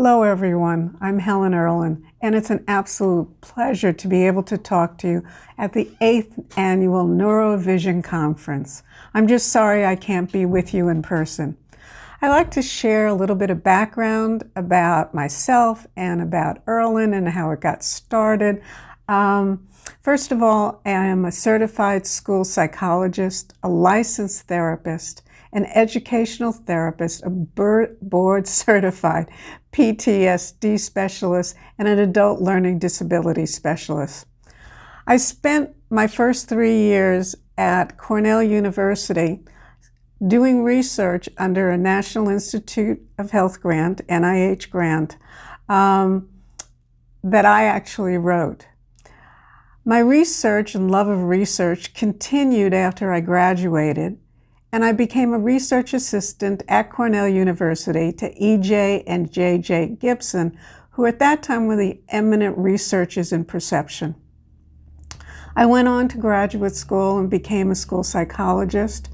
Hello everyone, I'm Helen Irlen, and it's an absolute pleasure to be able to talk to you at the 8th Annual Neurovision Conference. I'm just sorry I can't be with you in person. I'd like to share a little bit of background about myself and about Irlen and how it got started. First of all, I am a certified school psychologist, a licensed therapist, an educational therapist, a board-certified PTSD specialist, and an adult learning disability specialist. I spent my first 3 years at Cornell University doing research under a National Institute of Health grant, NIH grant, that I actually wrote. My research and love of research continued after I graduated, and I became a research assistant at Cornell University to E.J. and J.J. Gibson, who at that time were the eminent researchers in perception. I went on to graduate school and became a school psychologist.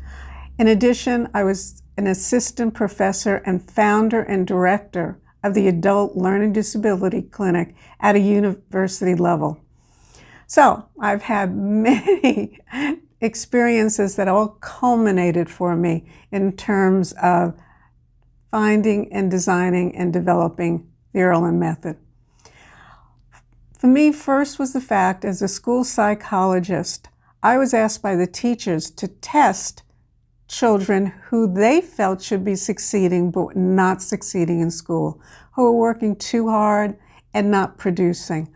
In addition, I was an assistant professor and founder and director of the Adult Learning Disability Clinic at a university level. So I've had many experiences that all culminated for me in terms of finding and designing and developing the Irlen method. For me, first was the fact, as a school psychologist, I was asked by the teachers to test children who they felt should be succeeding but not succeeding in school, who were working too hard and not producing,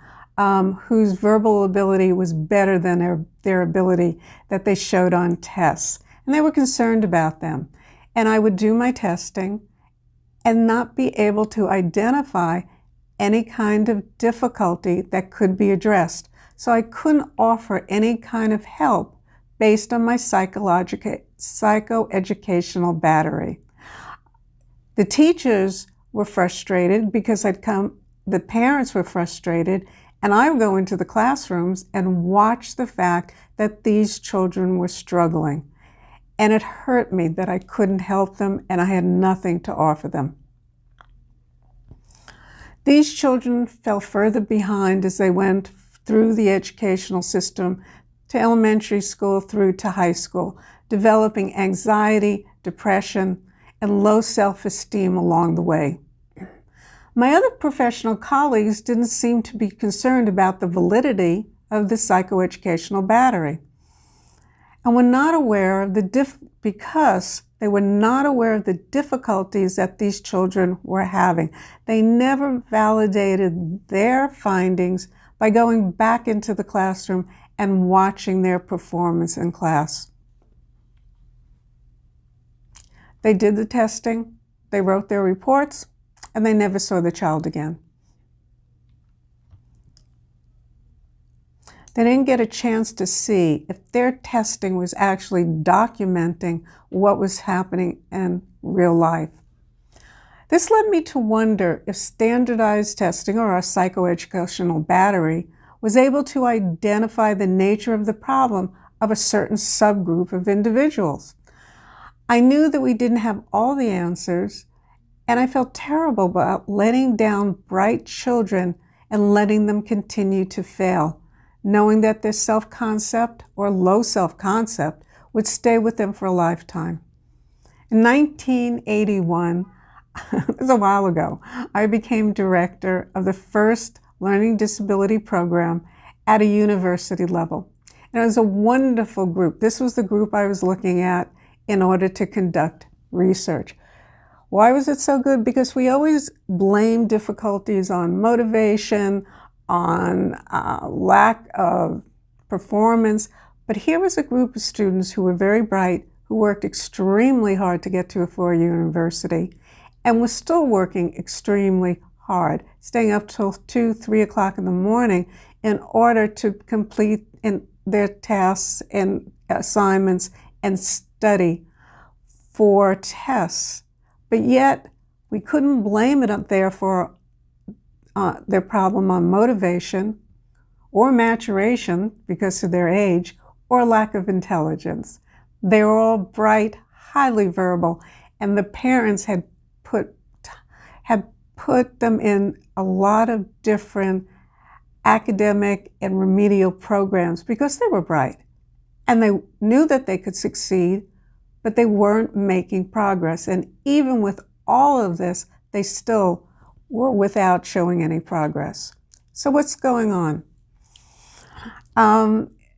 whose verbal ability was better than their ability that they showed on tests. And they were concerned about them. And I would do my testing and not be able to identify any kind of difficulty that could be addressed. So I couldn't offer any kind of help based on my psychoeducational battery. The teachers were frustrated because the parents were frustrated, and I would go into the classrooms and watch the fact that these children were struggling. And it hurt me that I couldn't help them and I had nothing to offer them. These children fell further behind as they went through the educational system to elementary school through to high school, developing anxiety, depression, and low self-esteem along the way. My other professional colleagues didn't seem to be concerned about the validity of the psychoeducational battery, and were not aware of because they were not aware of the difficulties that these children were having. They never validated their findings by going back into the classroom and watching their performance in class. They did the testing, they wrote their reports, and they never saw the child again. They didn't get a chance to see if their testing was actually documenting what was happening in real life. This led me to wonder if standardized testing, or our psychoeducational battery, was able to identify the nature of the problem of a certain subgroup of individuals. I knew that we didn't have all the answers, and I felt terrible about letting down bright children and letting them continue to fail, knowing that their self-concept or low self-concept would stay with them for a lifetime. In 1981, it was a while ago, I became director of the first learning disability program at a university level. And it was a wonderful group. This was the group I was looking at in order to conduct research. Why was it so good? Because we always blame difficulties on motivation, on lack of performance. But here was a group of students who were very bright, who worked extremely hard to get to a four-year university, and were still working extremely hard, staying up till 2, 3 o'clock in the morning in order to complete their tasks and assignments and study for tests. But yet, we couldn't blame it up there for their problem on motivation or maturation because of their age or lack of intelligence. They were all bright, highly verbal, and the parents had put them in a lot of different academic and remedial programs because they were bright and they knew that they could succeed, but they weren't making progress. And even with all of this, they still were without showing any progress. So what's going on?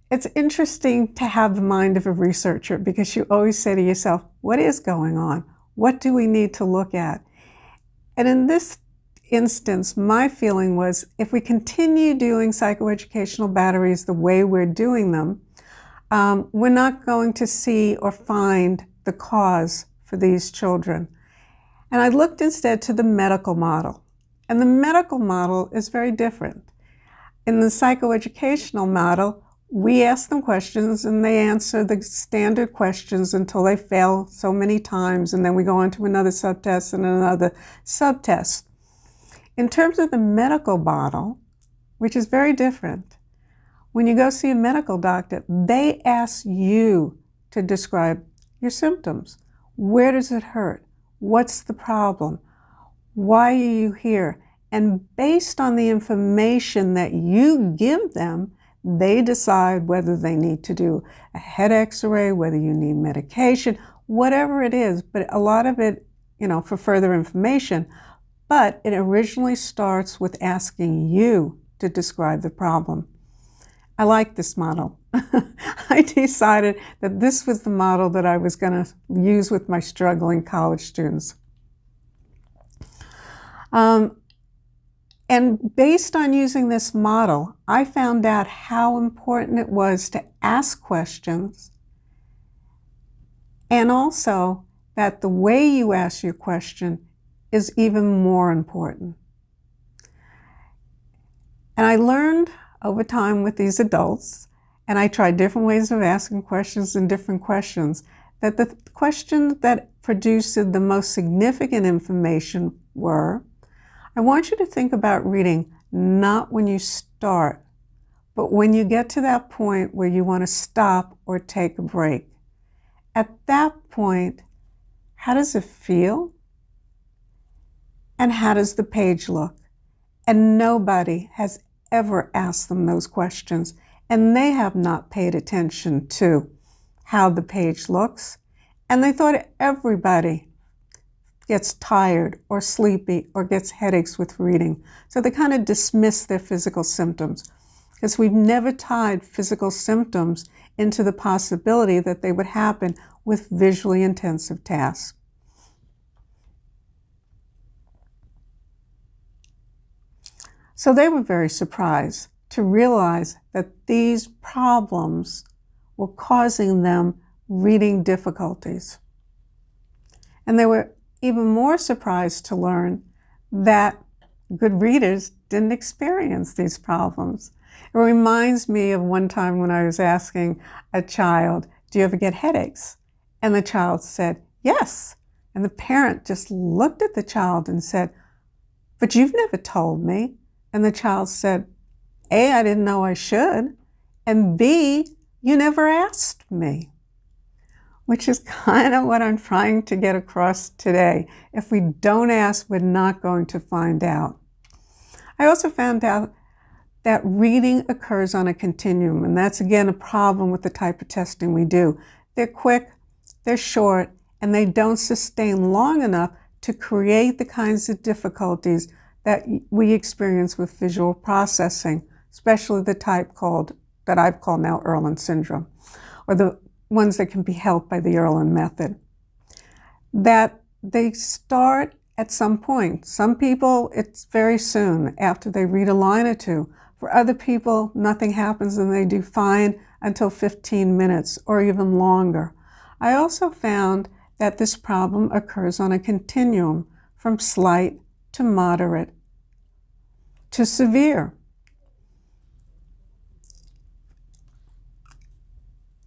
It's interesting to have the mind of a researcher because you always say to yourself, what is going on? What do we need to look at? And in this instance, my feeling was if we continue doing psychoeducational batteries the way we're doing them, we're not going to see or find the cause for these children. And I looked instead to the medical model. And the medical model is very different. In the psychoeducational model, we ask them questions and they answer the standard questions until they fail so many times, and then we go on to another subtest and another subtest. In terms of the medical model, which is very different, when you go see a medical doctor, they ask you to describe your symptoms. Where does it hurt? What's the problem? Why are you here? And based on the information that you give them, they decide whether they need to do a head x-ray, whether you need medication, whatever it is. But a lot of it, for further information, but it originally starts with asking you to describe the problem. I like this model. I decided that this was the model that I was going to use with my struggling college students. And based on using this model, I found out how important it was to ask questions, and also that the way you ask your question is even more important. And I learned over time with these adults, and I tried different ways of asking questions and different questions, that the questions that produced the most significant information were, I want you to think about reading not when you start, but when you get to that point where you want to stop or take a break. At that point, how does it feel? And how does the page look? And nobody has ever asked them those questions, and they have not paid attention to how the page looks. And they thought everybody gets tired or sleepy or gets headaches with reading. So they kind of dismiss their physical symptoms because we've never tied physical symptoms into the possibility that they would happen with visually intensive tasks. So they were very surprised to realize that these problems were causing them reading difficulties. And they were even more surprised to learn that good readers didn't experience these problems. It reminds me of one time when I was asking a child, do you ever get headaches? And the child said, yes. And the parent just looked at the child and said, but you've never told me. And the child said, A, I didn't know I should, and B, you never asked me. Which is kind of what I'm trying to get across today. If we don't ask, we're not going to find out. I also found out that reading occurs on a continuum, and that's again a problem with the type of testing we do. They're quick, they're short, and they don't sustain long enough to create the kinds of difficulties that we experience with visual processing, especially the type that I've called now Irlen syndrome, or the ones that can be helped by the Irlen method. That they start at some point. Some people, it's very soon after they read a line or two. For other people, nothing happens and they do fine until 15 minutes or even longer. I also found that this problem occurs on a continuum from slight to moderate to severe.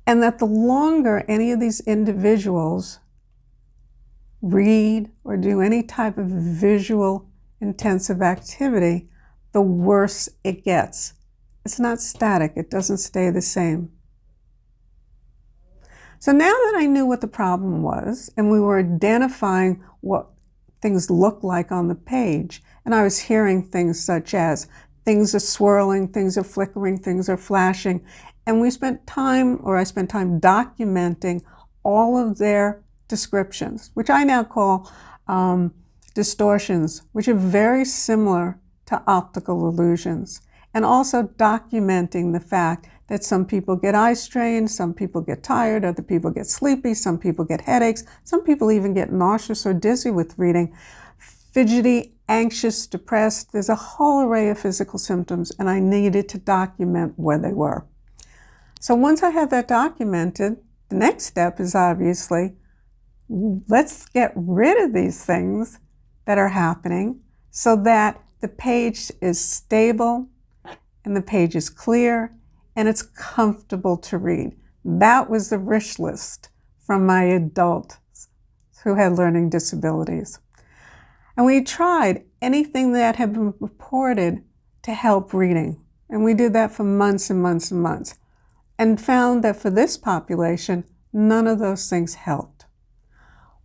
And that the longer any of these individuals read or do any type of visual intensive activity, the worse it gets. It's not static, it doesn't stay the same. So now that I knew what the problem was, and we were identifying what things look like on the page. And I was hearing things such as, things are swirling, things are flickering, things are flashing. And I spent time documenting all of their descriptions, which I now call distortions, which are very similar to optical illusions. And also documenting the fact that some people get eye strain, some people get tired, other people get sleepy, some people get headaches, some people even get nauseous or dizzy with reading, fidgety, anxious, depressed. There's a whole array of physical symptoms, and I needed to document where they were. So once I had that documented, the next step is obviously, let's get rid of these things that are happening so that the page is stable and the page is clear and it's comfortable to read. That was the wish list from my adults who had learning disabilities. And we tried anything that had been reported to help reading. And we did that for months and months and months, and found that for this population, none of those things helped.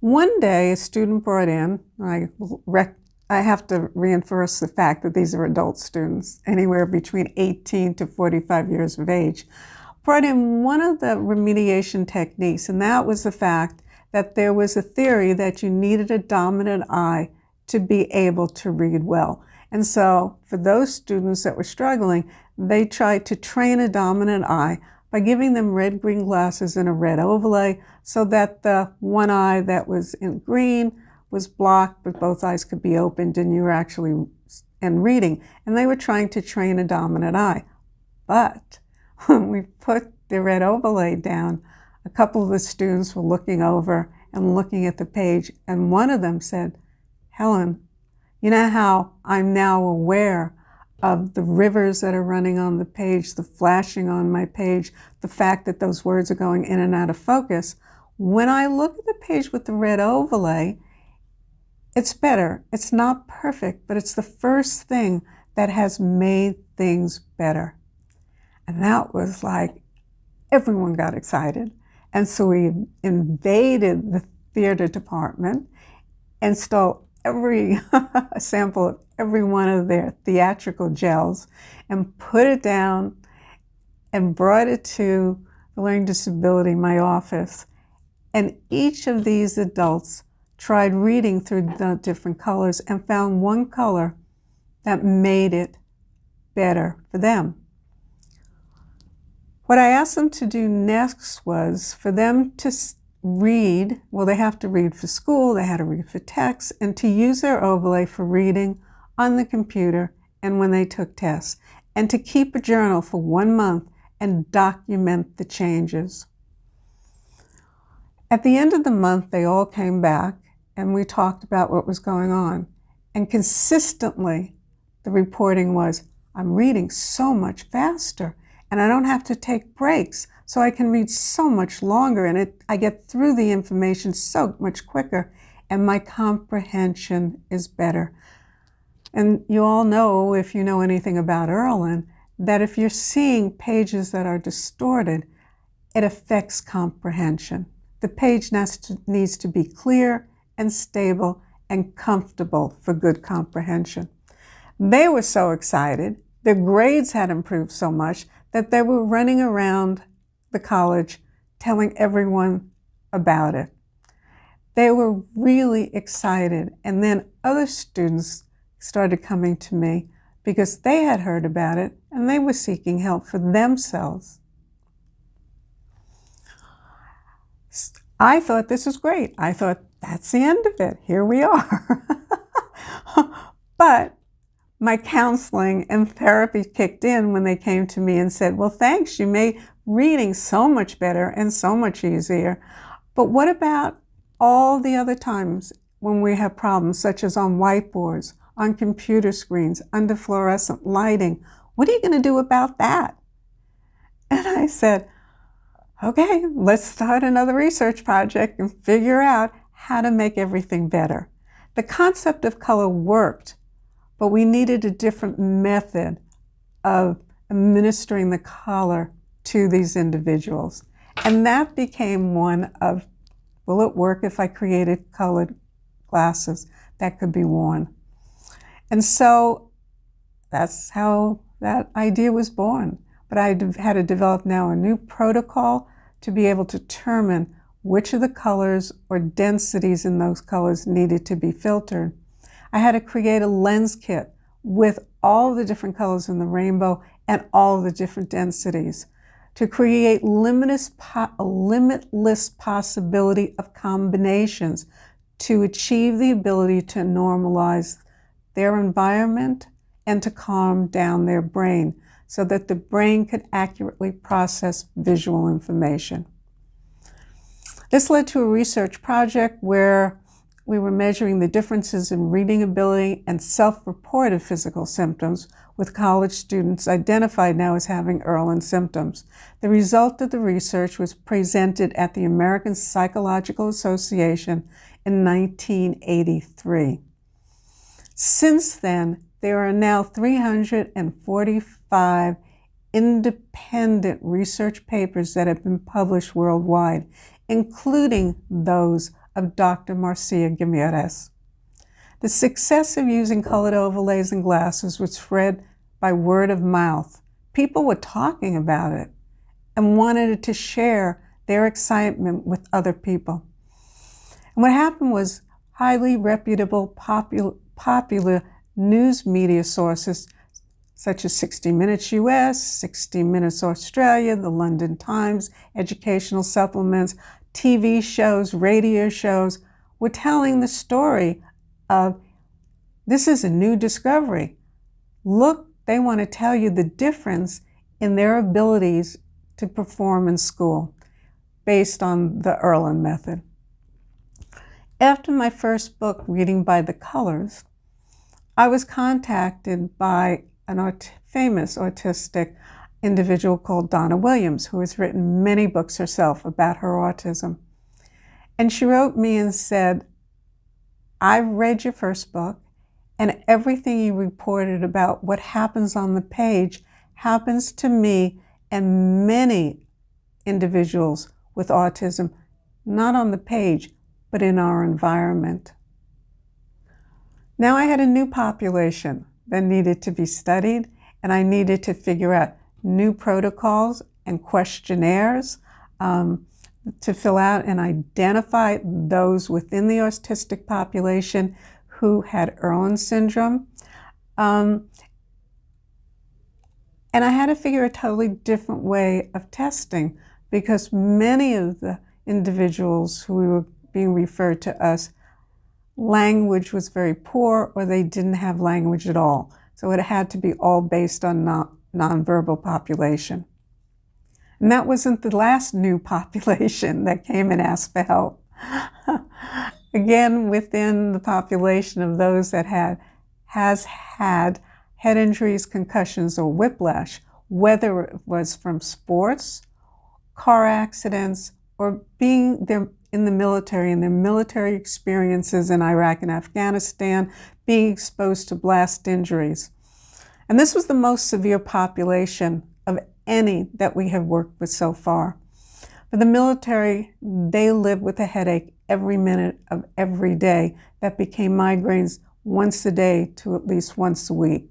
One day, a student brought in, I have to reinforce the fact that these are adult students, anywhere between 18 to 45 years of age, brought in one of the remediation techniques, and that was the fact that there was a theory that you needed a dominant eye to be able to read well. And so for those students that were struggling, they tried to train a dominant eye by giving them red-green glasses and a red overlay so that the one eye that was in green was blocked, but both eyes could be opened and you were actually reading. And they were trying to train a dominant eye. But when we put the red overlay down, a couple of the students were looking over and looking at the page, and one of them said, "Helen, you know how I'm now aware of the rivers that are running on the page, the flashing on my page, the fact that those words are going in and out of focus. When I look at the page with the red overlay, it's better. It's not perfect, but it's the first thing that has made things better." And that was like, everyone got excited. And so we invaded the theater department and stole every sample of every one of their theatrical gels and put it down and brought it to the learning disability, my office. And each of these adults tried reading through the different colors and found one color that made it better for them. What I asked them to do next was for them to read, well, they have to read for school, they had to read for text, and to use their overlay for reading on the computer and when they took tests, and to keep a journal for 1 month and document the changes. At the end of the month, they all came back and we talked about what was going on. And consistently, the reporting was, I'm reading so much faster and I don't have to take breaks, so I can read so much longer and I get through the information so much quicker and my comprehension is better. And you all know, if you know anything about Irlen, that if you're seeing pages that are distorted, it affects comprehension. The page needs to be clear and stable and comfortable for good comprehension. They were so excited. Their grades had improved so much that they were running around the college telling everyone about it. They were really excited. And then other students started coming to me because they had heard about it and they were seeking help for themselves. I thought this was great. I thought, that's the end of it. Here we are. But my counseling and therapy kicked in when they came to me and said, well, thanks, you made reading so much better and so much easier. But what about all the other times when we have problems, such as on whiteboards, on computer screens, under fluorescent lighting? What are you going to do about that? And I said, okay, let's start another research project and figure out how to make everything better. The concept of color worked, but we needed a different method of administering the color to these individuals. And that became one of, will it work if I created colored glasses? that could be worn. And so that's how that idea was born. But I had to develop now a new protocol to be able to determine which of the colors or densities in those colors needed to be filtered. I had to create a lens kit with all the different colors in the rainbow and all the different densities to create limitless possibility of combinations to achieve the ability to normalize their environment and to calm down their brain so that the brain could accurately process visual information. This led to a research project where we were measuring the differences in reading ability and self-reported physical symptoms with college students identified now as having Irlen symptoms. The result of the research was presented at the American Psychological Association in 1983. Since then, there are now 345 independent research papers that have been published worldwide, including those of Dr. Marcia Giménez. The success of using colored overlays and glasses was spread by word of mouth. People were talking about it and wanted to share their excitement with other people. And what happened was highly reputable, popular news media sources such as 60 Minutes US, 60 Minutes Australia, the London Times, educational supplements, TV shows, radio shows, were telling the story of this is a new discovery. Look, they want to tell you the difference in their abilities to perform in school based on the Irlen method. After my first book, Reading by the Colors, I was contacted by a famous autistic individual called Donna Williams, who has written many books herself about her autism. And she wrote me and said, I've read your first book, and everything you reported about what happens on the page happens to me and many individuals with autism, not on the page, but in our environment. Now I had a new population that needed to be studied, and I needed to figure out new protocols and questionnaires to fill out and identify those within the autistic population who had Irlen syndrome. And I had to figure a totally different way of testing because many of the individuals who were being referred to us, language was very poor or they didn't have language at all. So it had to be all based on nonverbal population. And that wasn't the last new population that came and asked for help. Again, within the population of those that has had head injuries, concussions, or whiplash, whether it was from sports, car accidents, or being there in the military and their military experiences in Iraq and Afghanistan, being exposed to blast injuries. And this was the most severe population of any that we have worked with so far. For the military, they live with a headache every minute of every day that became migraines once a day to at least once a week.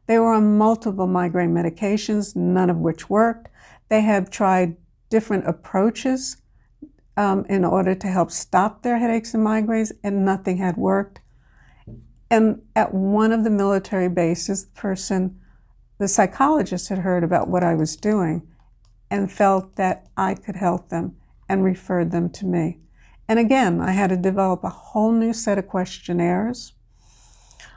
They were on multiple migraine medications, none of which worked. They have tried different approaches in order to help stop their headaches and migraines, and nothing had worked. And at one of the military bases, the psychologist had heard about what I was doing and felt that I could help them and referred them to me. And again, I had to develop a whole new set of questionnaires.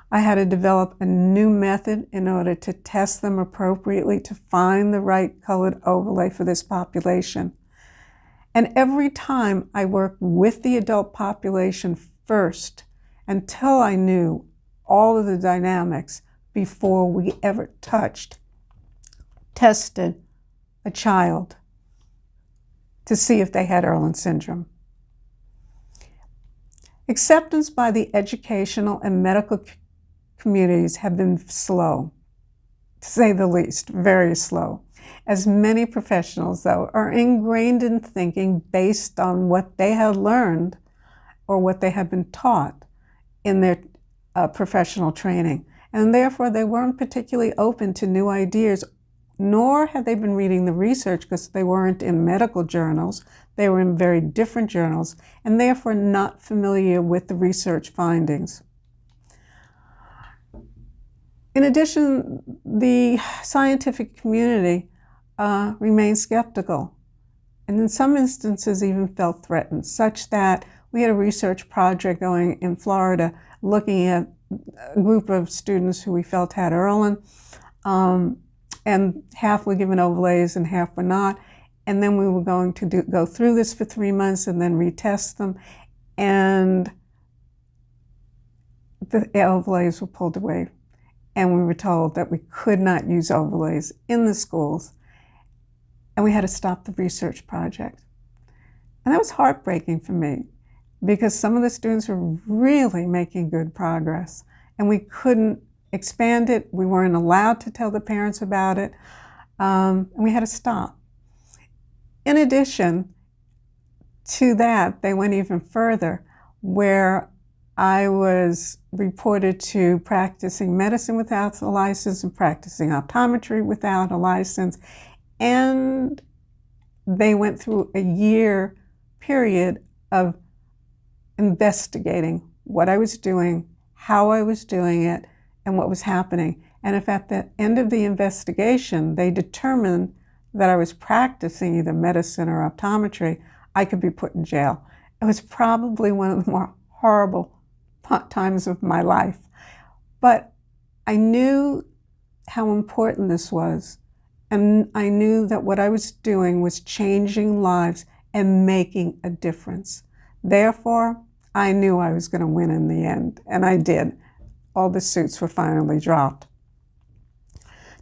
I had to develop a new method in order to test them appropriately to find the right colored overlay for this population. And every time I worked with the adult population first until I knew all of the dynamics before we ever tested a child to see if they had Irlen syndrome. Acceptance by the educational and medical communities have been slow, to say the least, very slow, as many professionals, though, are ingrained in thinking based on what they had learned or what they have been taught in their professional training. And therefore, they weren't particularly open to new ideas, nor had they been reading the research because they weren't in medical journals. They were in very different journals, and therefore not familiar with the research findings. In addition, the scientific community remained skeptical, and in some instances even felt threatened, such that we had a research project going in Florida looking at a group of students who we felt had Irlen, and half were given overlays and half were not. And then we were going to go through this for 3 months and then retest them. And the overlays were pulled away. And we were told that we could not use overlays in the schools. And we had to stop the research project. And that was heartbreaking for me because some of the students were really making good progress. And we couldn't expand it. We weren't allowed to tell the parents about it. And we had to stop. In addition to that, they went even further, where I was reported to practicing medicine without a license and practicing optometry without a license. And they went through a year period of investigating what I was doing, how I was doing it, and what was happening. And if at the end of the investigation, they determined that I was practicing either medicine or optometry, I could be put in jail. It was probably one of the more horrible times of my life. But I knew how important this was. And I knew that what I was doing was changing lives and making a difference. Therefore, I knew I was going to win in the end. And I did. All the suits were finally dropped.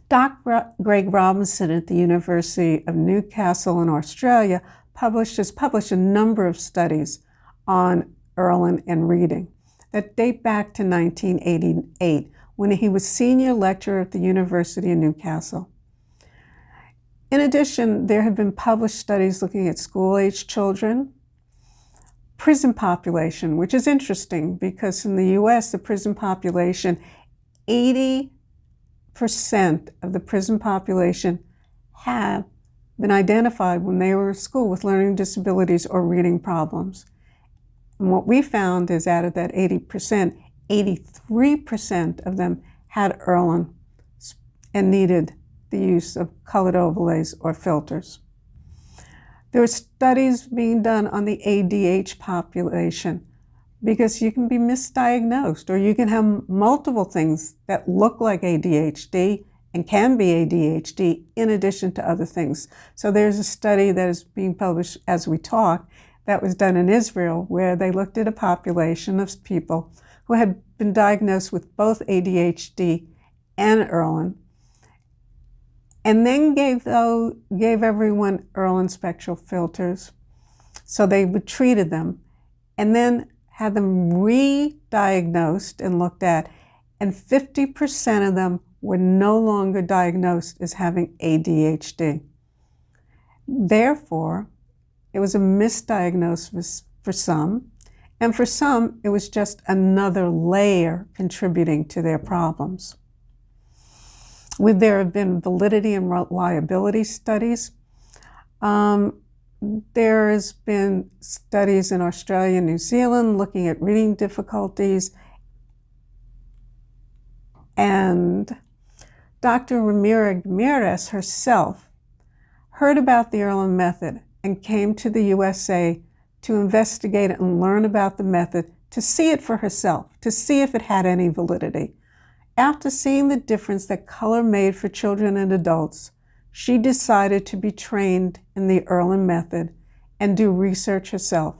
Dr. Greg Robinson at the University of Newcastle in Australia has published a number of studies on Irlen and reading that date back to 1988, when he was senior lecturer at the University of Newcastle. In addition, there have been published studies looking at school-age children, prison population, which is interesting because in the US, the prison population, 80% of the prison population have been identified when they were in school with learning disabilities or reading problems. And what we found is out of that 80%, 83% of them had Irlen and needed the use of colored overlays or filters. There are studies being done on the ADH population because you can be misdiagnosed or you can have multiple things that look like ADHD and can be ADHD in addition to other things. So there's a study that is being published as we talk that was done in Israel where they looked at a population of people who had been diagnosed with both ADHD and Irlen, and then gave everyone Irlen spectral filters. So they treated them and then had them re-diagnosed and looked at, and 50% of them were no longer diagnosed as having ADHD. Therefore, it was a misdiagnosis for some, and for some, it was just another layer contributing to their problems. There have been validity and reliability studies. There's been studies in Australia and New Zealand looking at reading difficulties. And Dr. Ramirez herself heard about the Irlen method and came to the USA to investigate it and learn about the method, to see it for herself, to see if it had any validity. After seeing the difference that color made for children and adults, she decided to be trained in the Irlen method and do research herself.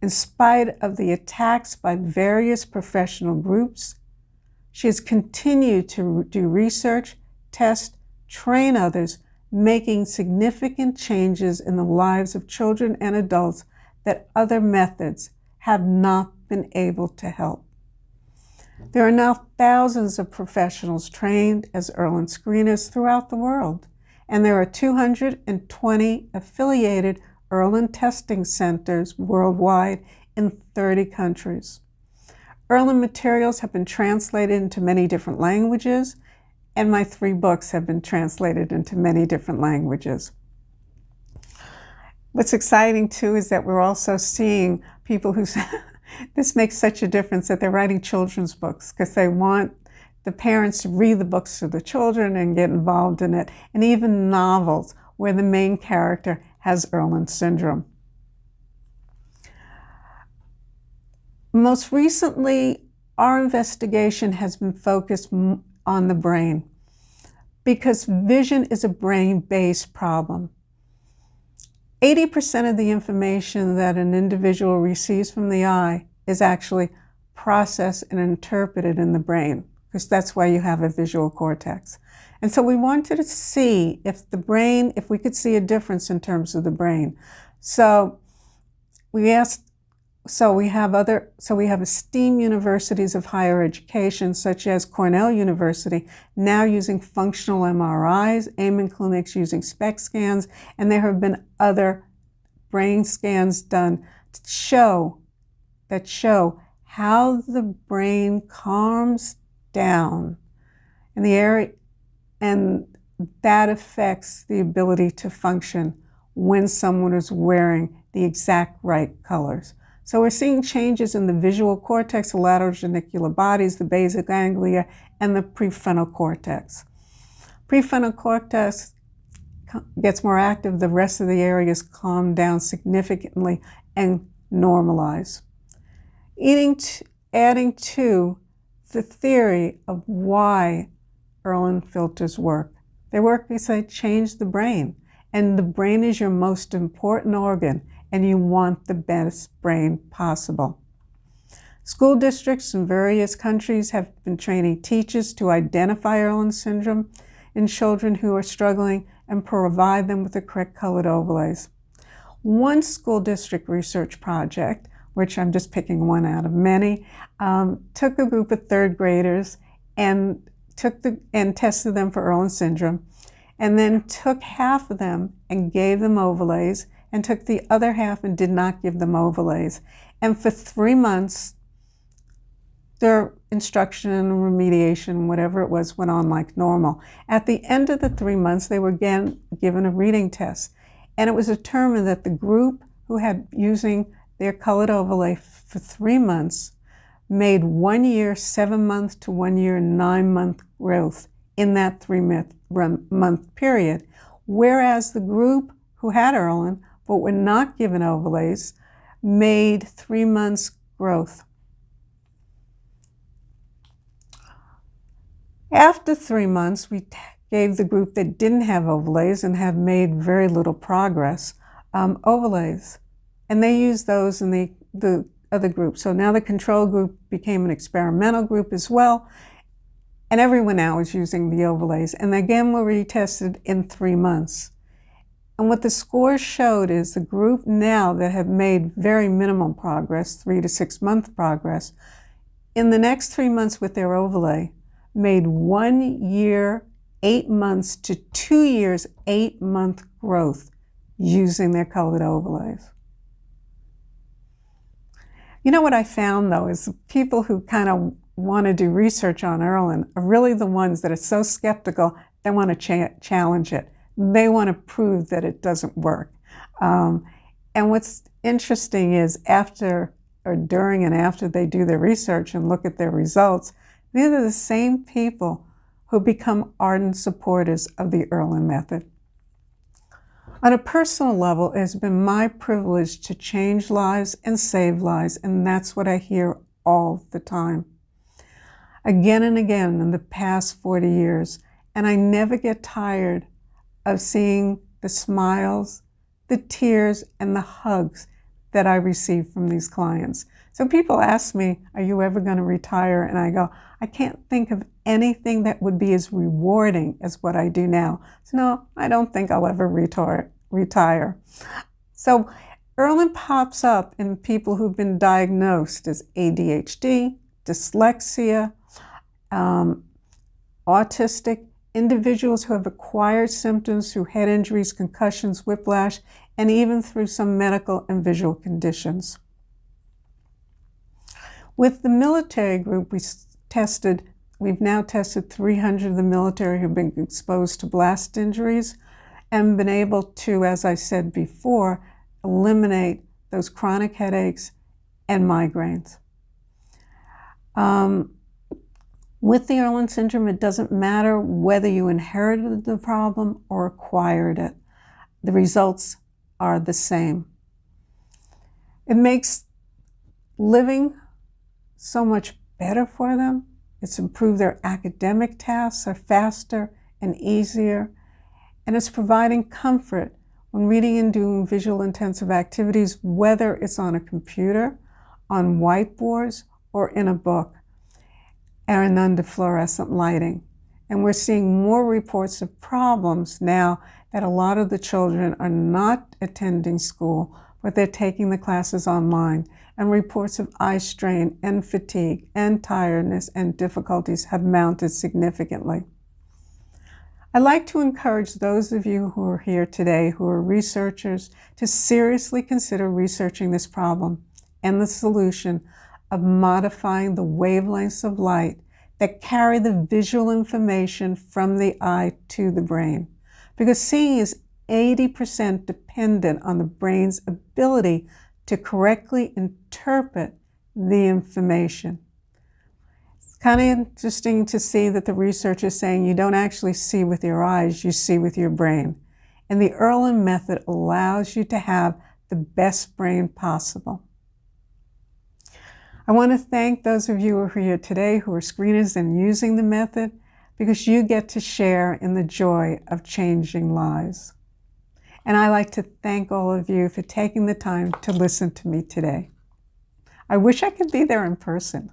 In spite of the attacks by various professional groups, she has continued to do research, test, train others, making significant changes in the lives of children and adults that other methods have not been able to help. There are now thousands of professionals trained as Irlen screeners throughout the world, and there are 220 affiliated Irlen testing centers worldwide in 30 countries. Irlen materials have been translated into many different languages, and my 3 books have been translated into many different languages. What's exciting too is that we're also seeing people who this makes such a difference that they're writing children's books because they want the parents to read the books to the children and get involved in it, and even novels where the main character has Irlen syndrome. Most recently, our investigation has been focused on the brain because vision is a brain-based problem. 80% of the information that an individual receives from the eye is actually processed and interpreted in the brain, because that's why you have a visual cortex. And so we wanted to see if the brain, if we could see a difference in terms of the brain. So we have esteemed universities of higher education, such as Cornell University, now using functional MRIs, Amen clinics using SPECT scans, and there have been other brain scans done to show how the brain calms down in the area, and that affects the ability to function when someone is wearing the exact right colors. So we're seeing changes in the visual cortex, the lateral genicular bodies, the basal ganglia, and the prefrontal cortex. Prefrontal cortex gets more active, the rest of the areas calm down significantly and normalize. Adding to the theory of why Irlen filters work. They work because they change the brain, and the brain is your most important organ, and you want the best brain possible. School districts in various countries have been training teachers to identify Irlen syndrome in children who are struggling and provide them with the correct colored overlays. One school district research project, which I'm just picking one out of many, took a group of 3rd graders and tested them for Irlen syndrome, and then took half of them and gave them overlays, and took the other half and did not give them overlays. And for 3 months, their instruction and remediation, whatever it was, went on like normal. At the end of the 3 months, they were again given a reading test. And it was determined that the group who had using their colored overlay for 3 months made 1 year, 7-month to 1 year, 9-month growth in that 3-month period. Whereas the group who had Irlen but were not given overlays made 3 months growth. After 3 months, we gave the group that didn't have overlays and have made very little progress overlays. And they used those in the other group. So now the control group became an experimental group as well. And everyone now is using the overlays. And again, were retested in 3 months. And what the scores showed is the group now that have made very minimal progress, 3 to 6 month progress, in the next 3 months with their overlay, made 1 year, 8 months to 2 years, 8-month growth using their colored overlays. You know what I found though is people who kind of want to do research on Irlen are really the ones that are so skeptical they want to challenge it. They want to prove that it doesn't work. And what's interesting is after or during and after they do their research and look at their results, these are the same people who become ardent supporters of the Irlen method. On a personal level, it has been my privilege to change lives and save lives, and that's what I hear all the time. Again and again in the past 40 years, and I never get tired of seeing the smiles, the tears, and the hugs that I receive from these clients. So people ask me, are you ever going to retire? And I go, I can't think of anything that would be as rewarding as what I do now. So no, I don't think I'll ever retire. So Irlen pops up in people who've been diagnosed as ADHD, dyslexia, autistic, individuals who have acquired symptoms through head injuries, concussions, whiplash, and even through some medical and visual conditions. With the military group, we've now tested 300 of the military who've been exposed to blast injuries and been able to, as I said before, eliminate those chronic headaches and migraines. With the Irlen syndrome, it doesn't matter whether you inherited the problem or acquired it. The results are the same. It makes living so much better for them. It's improved their academic tasks are faster and easier, and it's providing comfort when reading and doing visual intensive activities, whether it's on a computer, on whiteboards, or in a book, and under fluorescent lighting. And we're seeing more reports of problems now that a lot of the children are not attending school, but they're taking the classes online. And reports of eye strain and fatigue and tiredness and difficulties have mounted significantly. I'd like to encourage those of you who are here today who are researchers to seriously consider researching this problem and the solution of modifying the wavelengths of light that carry the visual information from the eye to the brain. Because seeing is 80% dependent on the brain's ability to correctly interpret the information. It's kind of interesting to see that the research is saying you don't actually see with your eyes, you see with your brain. And the Irlen method allows you to have the best brain possible. I want to thank those of you who are here today who are screeners and using the method, because you get to share in the joy of changing lives. And I'd like to thank all of you for taking the time to listen to me today. I wish I could be there in person.